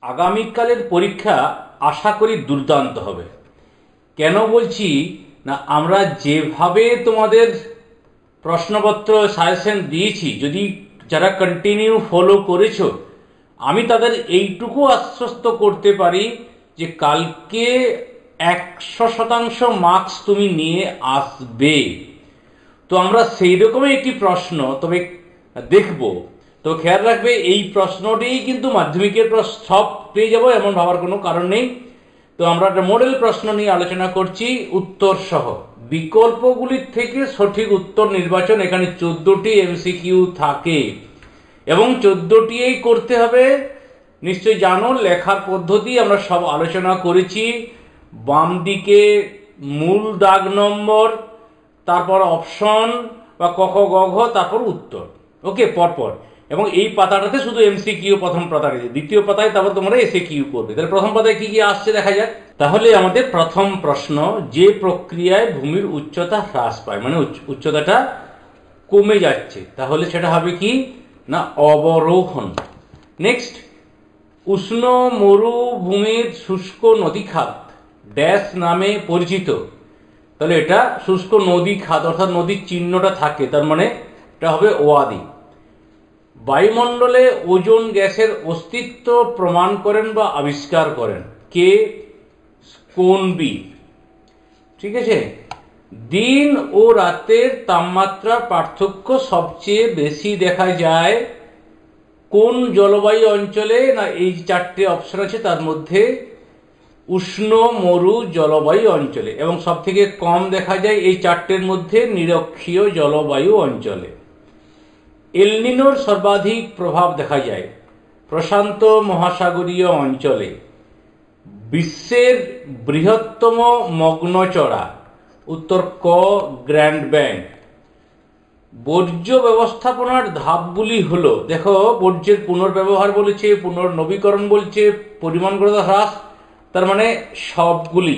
আগামীকালের পরীক্ষা আশা করি দুর্দান্ত হবে। কেন বলছি না, আমরা যেভাবে তোমাদের প্রশ্নপত্র সাজেশন দিয়েছি, যদি যারা কন্টিনিউ ফলো করেছো, আমি তাদের এইটুকু আশ্বস্ত করতে পারি যে কালকে 100% মার্কস তুমি নিয়ে আসবে। তো আমরা সেই রকমই একটি প্রশ্ন তবে দেখব। তো খেয়াল রাখবে, এই প্রশ্নটি কিন্তু মাধ্যমিকের সব পেয়ে যাবো এমন ভাবার কোনো কারণ নেই। তো আমরা একটা মডেল প্রশ্ন নিয়ে আলোচনা করছি, উত্তর সহ বিকল্পগুলির থেকে সঠিক উত্তর নির্বাচন। এখানে 14টি এমসিকিউ থাকে এবং 14টিই করতে হবে। নিশ্চয়ই জানো, লেখার পদ্ধতি আমরা সব আলোচনা করেছি। বাম দিকে মূল দাগ নম্বর, তারপর অপশন বা ক খ গ ঘ, তারপর উত্তর, ওকে, পরপর। এবং এই পাতাটাতে শুধু এমসিকিউ প্রথম পাতায়, দ্বিতীয় পাতায় তারপর তোমরা এসএকিউ করবে। তাহলে প্রথম পাতায় কি কি আসছে দেখা যাক। তাহলে আমাদের প্রথম প্রশ্ন, যে প্রক্রিয়ায় ভূমির উচ্চতা হ্রাস পায়, মানে উচ্চতাটা কমে যাচ্ছে, তাহলে সেটা হবে কি না অবরোহণ। নেক্সট, উষ্ণ মরুভূমির শুষ্ক নদীখাত ড্যাশ নামে পরিচিত। তাহলে এটা শুষ্ক নদী খাত, অর্থাৎ নদীর চিহ্নটা থাকে, তার মানে এটা হবে ওয়াদি। বায়ুমণ্ডলে ওজোন গ্যাসের অস্তিত্ব প্রমাণ করেন বা আবিষ্কার করেন কে? স্কোনবি। ঠিক আছে। দিন ও রাতের তাপমাত্রার পার্থক্য সবচেয়ে বেশি দেখা যায় কোন জলবায়ু অঞ্চলে? না, এই 4টে অপশন আছে, তার মধ্যে উষ্ণ মরু জলবায়ু অঞ্চলে, এবং সব থেকে কম দেখা যায় এই 4টের মধ্যে নিরক্ষীয় জলবায়ু অঞ্চলে। এলনিনোর সর্বাধিক প্রভাব দেখা যায় প্রশান্ত মহাসাগরীয় অঞ্চলে। বিশ্বের বৃহত্তম মগ্নচড়া, উত্তর ক গ্র্যান্ড ব্যাংক। বর্জ্য ব্যবস্থাপনার ধাপগুলি হলো, দেখো, বর্জ্যের পুনর্ব্যবহার বলেছে, পুনর্নবীকরণ বলছে, পরিমাণগত হ্রাস, তার মানে সবগুলি।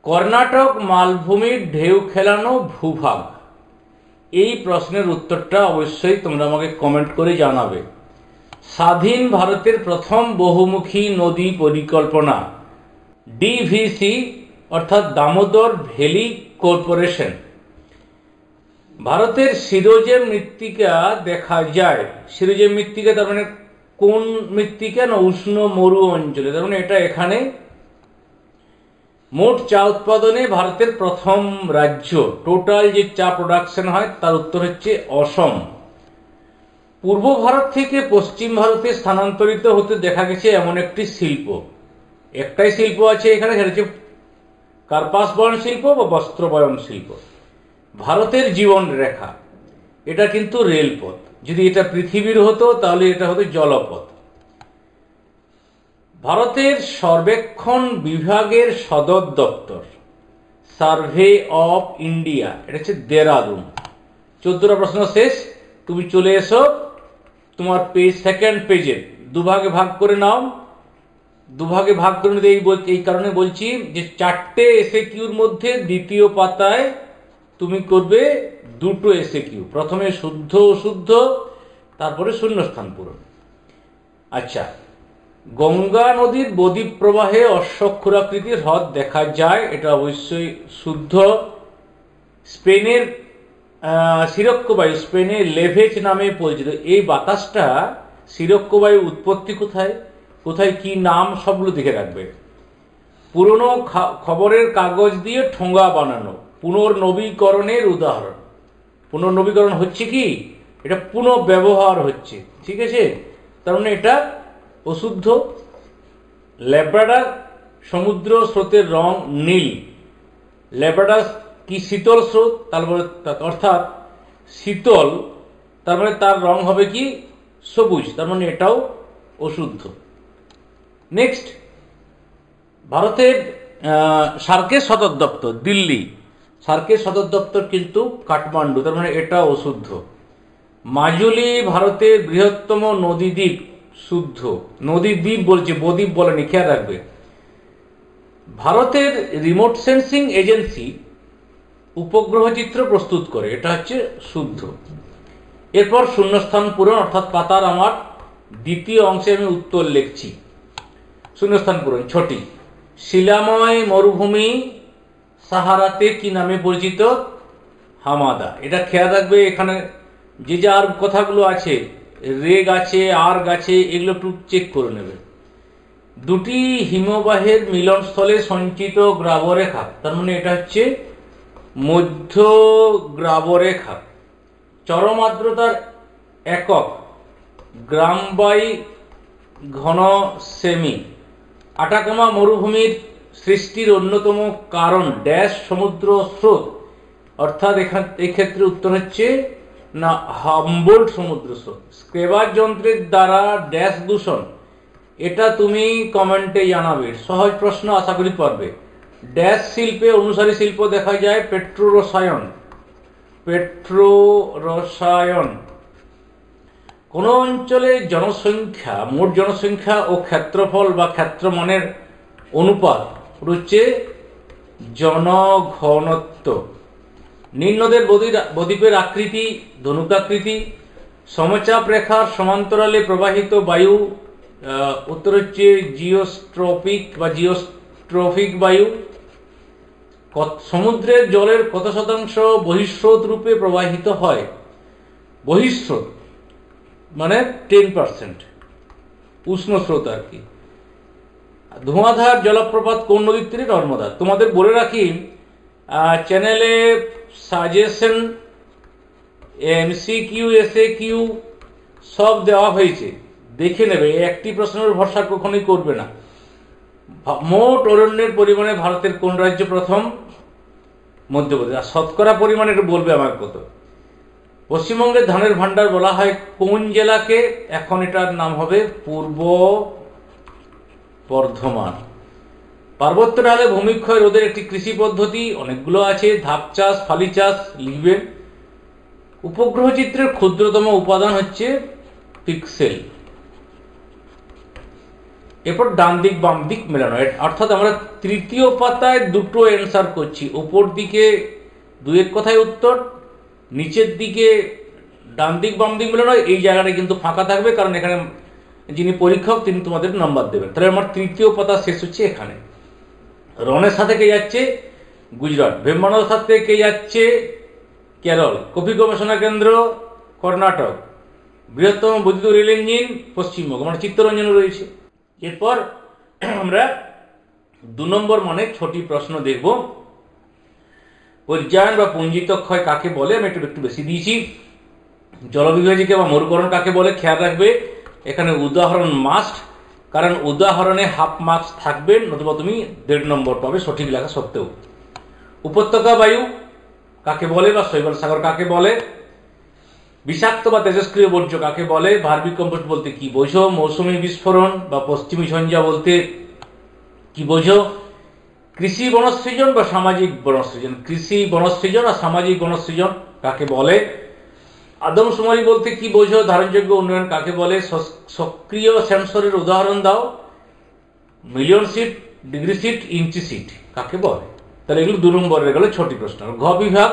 কর্ণাটক মালভূমির ঢেউ খেলানো ভূভাগ। এই প্রশ্নের উত্তরটা অবশ্যই তোমরা আমাকে কমেন্ট করে জানাবে। স্বাধীন ভারতের প্রথম বহুমুখী নদী পরিকল্পনা, ডিভিসি, অর্থাৎ দামোদর ভ্যালি কর্পোরেশন। ভারতের সিরোজেম মৃত্তিকা দেখা যায়, সিরোজেম মৃত্তিকা তার মানে কোন মৃত্তিকা? না উষ্ণ মরু অঞ্চলে, তার মানে এটা এখানে। মোট চা উৎপাদনে ভারতের প্রথম রাজ্য, টোটাল যে চা প্রোডাকশন হয় তার উত্তর হচ্ছে অসম। পূর্ব ভারত থেকে পশ্চিম ভারতে স্থানান্তরিত হতে দেখা গেছে এমন একটি শিল্প, একটাই শিল্প আছে এখানে, সেটা হচ্ছে কার্পাস বয়ন শিল্প বা বস্ত্র বয়ন শিল্প। ভারতের জীবন রেখা, এটা কিন্তু রেলপথ। যদি এটা পৃথিবীর হতো তাহলে এটা হতো জলপথ। ভারতের সর্বেক্ষণ বিভাগের সদর দপ্তর, সার্ভে অফ ইন্ডিয়া, এটা হচ্ছে দেরাদুন। 14টা প্রশ্ন শেষ। তুমি চলে এসো তোমার সেকেন্ড পেজে, দুভাগে ভাগ করে নাও। দুভাগে ভাগ করে নিতে এই কারণে বলছি যে 4টে এসএকিউর মধ্যে দ্বিতীয় পাতায় তুমি করবে 2টো এসএকিউ, প্রথমে শুদ্ধ অশুদ্ধ, তারপরে শূন্যস্থান পূরণ। আচ্ছা, গঙ্গা নদীর বদ্বীপ প্রবাহে অশ্বক্ষুরাকৃতির হ্রদ দেখা যায়, এটা অবশ্যই শুদ্ধ। স্পেনের সিরক্কো বায়ু, স্পেনে লেভেজ নামে পরিচিত। এই বাতাসটা সিরক্কো বায়ু উৎপত্তি কোথায়, কোথায় কি নাম, সবগুলো দেখে রাখবে। পুরনো খবরের কাগজ দিয়ে ঠোঙা বানানো, পুনর্নবীকরণের উদাহরণ। পুনর্নবীকরণ হচ্ছে কি, এটা পুনঃব্যবহার হচ্ছে, ঠিক আছে, তার মানে এটা অশুদ্ধ। ল্যাব্রাডার সমুদ্র স্রোতের রং নীল। ল্যাব্রাডার কি শীতল স্রোত, তারপরে অর্থাৎ শীতল, তার মানে তার রং হবে কি সবুজ, তার মানে এটাও অশুদ্ধ। নেক্সট, ভারতের সার্কের সদর দপ্তর দিল্লি, সার্কের সদর দপ্তর কিন্তু কাঠমান্ডু, তার মানে এটা অশুদ্ধ। মাজুলি ভারতের বৃহত্তম নদীদ্বীপ, শুদ্ধ। নদীদ্বীপ বলছে, বদ্বীপ বলেনি, খেয়াল রাখবে। ভারতের রিমোট সেন্সিং এজেন্সি উপগ্রহ চিত্র প্রস্তুত করে, এটা হচ্ছে শুদ্ধ। এরপর শূন্যস্থান পূরণ, অর্থাৎ পাতার আমার দ্বিতীয় অংশে আমি উত্তর লিখছি। শূন্যস্থান পূরণ। ছটি। শিলাময় মরুভূমি সাহারাতে কি নামে পরিচিত? হামাদা। এটা খেয়াল রাখবে, এখানে যে যে আর কথাগুলো আছে, রেগ আছে, আর্গ আছে, এগুলো একটু চেক করে নেবে। দুটি হিমবাহের মিলনস্থলে সঞ্চিত গ্রাবরেখা, তার মানে এটা হচ্ছে মধ্য গ্রাবরেখা। চরম আর্দ্রতার একক গ্রাম বাই ঘন সেমি। আটাকামা মরুভূমির সৃষ্টির অন্যতম কারণ ড্যাশ সমুদ্র স্রোত, অর্থাৎ এই ক্ষেত্রে উত্তর হচ্ছে না হামবোল্ট সমুদ্র স্রোত। স্ক্রেবার যন্ত্রের দ্বারা ড্যাশ দূষণ, এটা তুমি কমেন্টে জানাবে। সহজ প্রশ্ন, আশা করি পারবে। ড্যাশ শিল্পে অনুসারী শিল্প দেখা যায় পেট্রোরসায়ন। পেট্রোরসায়ন। কোন অঞ্চলের জনসংখ্যা, মোট জনসংখ্যা ও ক্ষেত্রফল বা ক্ষেত্রমানের অনুপাত হচ্ছে জনঘনত্ব। নিম্নদের বদ্বীপের আকৃতি ধনুকাকৃতি। সমচাপ রেখার সমান্তরালে প্রবাহিত বায়ু, উত্তর হচ্ছে জিওস্ট্রপিক বা জিওস্ট্রফিক বায়ু। সমুদ্রের জলের কত শতাংশ বহিঃস্রোত রূপে প্রবাহিত হয়? বহিঃস্রোত মানে 10%, উষ্ণ স্রোত আর কি। ধোঁয়াধার জলপ্রপাত কোন নদীর তীরে? নর্মদা। তোমাদের বলে রাখি, চ্যানেলে সাজেশন, এমসিকিউ, এসএকিউ সব দেওয়া হয়েছে, দেখে নেবে। একটি প্রশ্নের ভরসা কখনোই করবে না। মোট অরণ্যের পরিমাণে ভারতের কোন রাজ্য প্রথম? মধ্যপ্রদেশ। আর শতকরা পরিমাণে একটু বলবে আমার কত। পশ্চিমবঙ্গের ধানের ভান্ডার বলা হয় কোন জেলাকে? এখন এটার নাম হবে পূর্ব বর্ধমান। পার্বত্য ঢালে ভূমিক্ষয় রোধের একটি কৃষি পদ্ধতি, অনেকগুলো আছে। ধাপ চাষ, ফালি চাষ লিখবে। উপগ্রহ চিত্রের ক্ষুদ্রতম উপাদান হচ্ছে পিক্সেল। এরপর ডান দিক বাম দিক মেলানো, অর্থাৎ আমরা তৃতীয় পাতায় দুটো অ্যান্সার করছি। উপর দিকে দুয়ের কথায় উত্তর, নিচের দিকে ডান দিক বাম দিক মেলানো। এই জায়গাটা কিন্তু ফাঁকা থাকবে, কারণ এখানে যিনি পরীক্ষক তিনি তোমাদের নাম্বার দেবেন। তাহলে আমার তৃতীয় পাতা শেষ হচ্ছে এখানে। রনের সাথে কে যাচ্ছে? গুজরাট। ভেম্বানার সাথে কে যাচ্ছে? কেরল। কফি গবেষণা কেন্দ্র কর্ণাটক। বৃহত্তম বৈদ্যুতিক রেল ইঞ্জিন পশ্চিমবঙ্গ, মানে চিত্তরঞ্জন রয়েছে। এরপর আমরা 2 নম্বর মানে 6টি প্রশ্ন দেখব। পর্যায়ন বা পুঞ্জিত ক্ষয় কাকে বলে? আমি একটু বেশি দিয়েছি। জলবিভাজিকা বা মরুকরণ কাকে বলে? খেয়াল রাখবে, এখানে উদাহরণ মাস্ট, কারণ উদাহরণে হাফ মার্কস থাকবে, নতুবা তুমি 1.5 নম্বর পাবে সঠিক লেখা সত্ত্বেও। উপত্যকা বায়ু কাকে বলে বা শৈবাল সাগর কাকে বলে? বিষাক্ত বা তেজস্ক্রিয় বর্জ্য কাকে বলে? ভার্মিক কম্পোস্ট বলতে কি বোঝো? মৌসুমী বিস্ফোরণ বা পশ্চিমী ঝঞ্ঝা বলতে কি বোঝো? কৃষি বনসৃজন বা সামাজিক বনসৃজন? কৃষি বনসৃজন আর সামাজিক বনসৃজন কাকে বলে? আদমশুমারি বলতে কি বোঝো? ধারণযোগ্য উন্নয়ন কাকে বলে? সক্রিয় সেন্সরের উদাহরণ দাও। মিলিয়ন সিট, ডিগ্রি সিট, ইঞ্চি সিট কাকে বলে? তাহলে এগুলো 2 নম্বরের গেল 6টি প্রশ্ন। ঘ বিভাগ,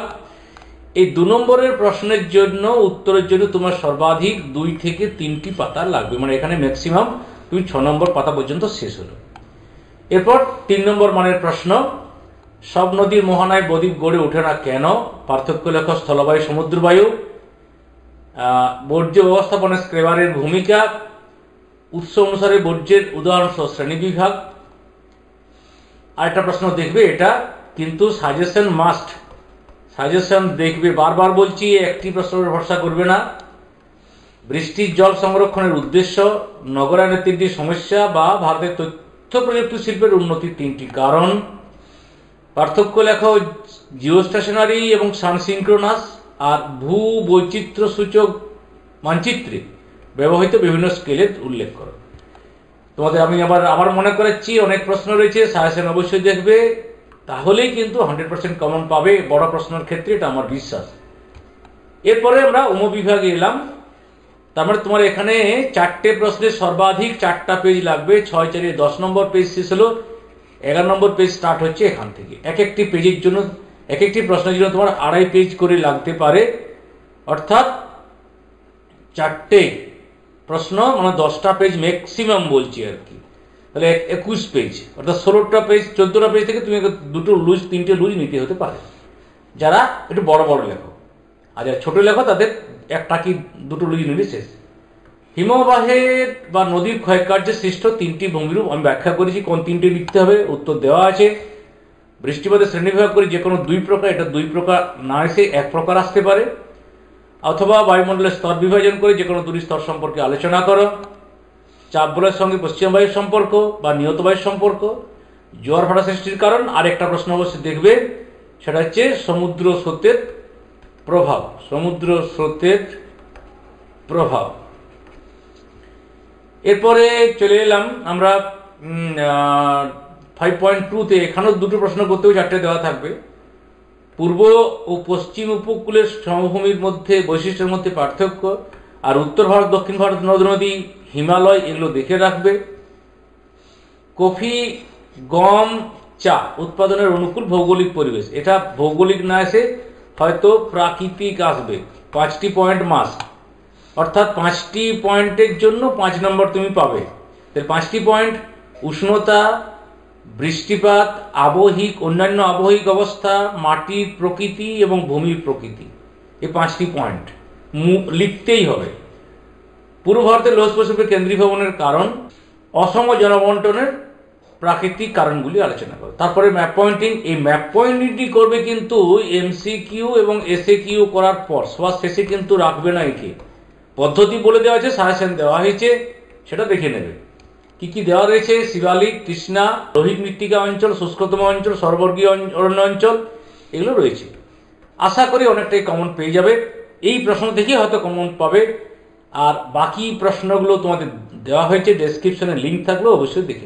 এই 2 নম্বরের প্রশ্নের জন্য উত্তরের জন্য তোমার সর্বাধিক 2 থেকে 3টি পাতা লাগবে, মানে এখানে ম্যাক্সিমাম তুমি 6 নম্বর পাতা পর্যন্ত শেষ হলো। এরপর 3 নম্বর মানের প্রশ্ন, সব নদীর মোহনায় বদ্বীপ গড়ে ওঠে না কেন? পার্থক্য লেখ স্থলবায়ু সমুদ্রবায়ু। বর্জ্য ব্যবস্থাপনা স্ক্রেবারের ভূমিকা। উৎস অনুসারে বর্জ্যের উদাহরণ সহ শ্রেণী বিভাগ। আরেকটা প্রশ্ন দেখবে, এটা কিন্তু সাজেশন মাস্ট, সাজেশন দেখবে, বারবার বলছি, একটি প্রশ্নের ভরসা করবে না। বৃষ্টির জল সংরক্ষণের উদ্দেশ্য, নগরায়নের 3টি সমস্যা বা ভারতের তথ্য প্রযুক্তি শিল্পের উন্নতির 3টি কারণ। পার্থক্য লেখা জিও স্টেশনারি এবং সানসিনক্রোনাস। আর ভূ বৈচিত্র্য সূচক মানচিত্রে ব্যবহৃত বিভিন্ন স্কেলের উল্লেখ করো। তোমাদের আমি আবার মনে করাচ্ছি, অনেক প্রশ্ন রয়েছে, সাজেশন অবশ্যই দেখবে, তাহলেই কিন্তু 100% কমন পাবে বড় প্রশ্নের ক্ষেত্রে, এটা আমার বিশ্বাস। এরপরে আমরা উপবিভাগে এলাম। তার মানে তোমার এখানে 4টে প্রশ্নের সর্বাধিক 4টা পেজ লাগবে। 6 4 10 নম্বর পেজ শেষ হলো, 11 নম্বর পেজ স্টার্ট হচ্ছে এখান থেকে। একটি পেজের জন্য, একটি প্রশ্নের জন্য তোমার 2.5 পেজ করে লাগতে পারে, অর্থাৎ 4টে প্রশ্ন, মানে 10টা পেজ ম্যাক্সিমাম বলছি আর কি, তাহলে 21 পেজ, অর্থাৎ 16টা পেজ 14টা পেজ থেকে তুমি দুটো লুজ 3টে লুজ নিতে হতে পারে যারা একটু বড় বড় লেখো। আর যারা ছোট লেখো তাদের একটা কি দুটো লুজ নিলে শেষ। হিমবাহের বা নদীর ক্ষয়কার্যে সৃষ্ট 3টি ভূমিরূপ আমি ব্যাখ্যা করেছি, কোন 3টে লিখতে হবে, উত্তর দেওয়া আছে। বৃষ্টিপাতের শ্রেণীবিভাগ করে যে কোনো 2 প্রকার, এটা 2 প্রকার না এসে 1 প্রকার আসতে পারে। অথবা বায়ুমণ্ডলের স্তর বিভাজন করে যে কোনো 2টি স্তর সম্পর্কে আলোচনা করো। চাপ বলয়ের সঙ্গে পশ্চিম বায়ুর সম্পর্ক বা নিয়ত বায়ুর সম্পর্ক, জোয়ার ভাটা সৃষ্টির কারণ। আর একটা প্রশ্ন অবশ্যই দেখবে, সেটা হচ্ছে সমুদ্র স্রোতের প্রভাব। সমুদ্র স্রোতের প্রভাব। এরপরে চলে এলাম আমরা 5.2-তে। এখানেও 2টো প্রশ্ন করতে হবে, 4টে দেওয়া থাকবে। পূর্ব ও পশ্চিম উপকূলের সমভূমির মধ্যে বৈশিষ্ট্যের মধ্যে পার্থক্য, আর উত্তর ভারত দক্ষিণ ভারত নদ নদী হিমালয় এগুলো দেখে রাখবে। কফি, গম, চা উৎপাদনের অনুকূল ভৌগোলিক পরিবেশ, এটা ভৌগোলিক না এসে হয়তো প্রাকৃতিক আসবে। 5টি পয়েন্ট মাস্ট, অর্থাৎ 5টি পয়েন্টের জন্য 5 নম্বর তুমি পাবে। তাহলে 5টি পয়েন্ট: উষ্ণতা, বৃষ্টিপাত, আবহিক অন্যান্য আবহিক অবস্থা, মাটির প্রকৃতি এবং ভূমির প্রকৃতি। এই 5টি পয়েন্ট লিখতেই হবে। পূর্ব ভারতের লৌহস্ফীত কেন্দ্রীভবনের কারণ, অসম জনবন্টনের প্রাকৃতিক কারণগুলি আলোচনা করো। তারপরে ম্যাপ পয়েন্টিং। এই ম্যাপ পয়েন্টিংটি করবে কিন্তু MCQ এবং SAQ করার পর, সবার শেষে কিন্তু রাখবে না। একে পদ্ধতি বলে দেওয়া আছে, সাজেশন দেওয়া হয়েছে, সেটা দেখে নেবে। কি কি দেওয়া রয়েছে: শিবালিক, তৃষ্ণা, লোহিত মৃত্তিকা অঞ্চল, শুষ্কতম অঞ্চল, সর্বর্গীয় অরণ্য অঞ্চল, এগুলো রয়েছে। আশা করি অনেকটাই কমন পেয়ে যাবে। এই প্রশ্ন থেকে হয়তো কমন পাবে। আর বাকি প্রশ্নগুলো তোমাদের দেওয়া হয়েছে, ডেসক্রিপশনে লিঙ্ক থাকলে অবশ্যই দেখে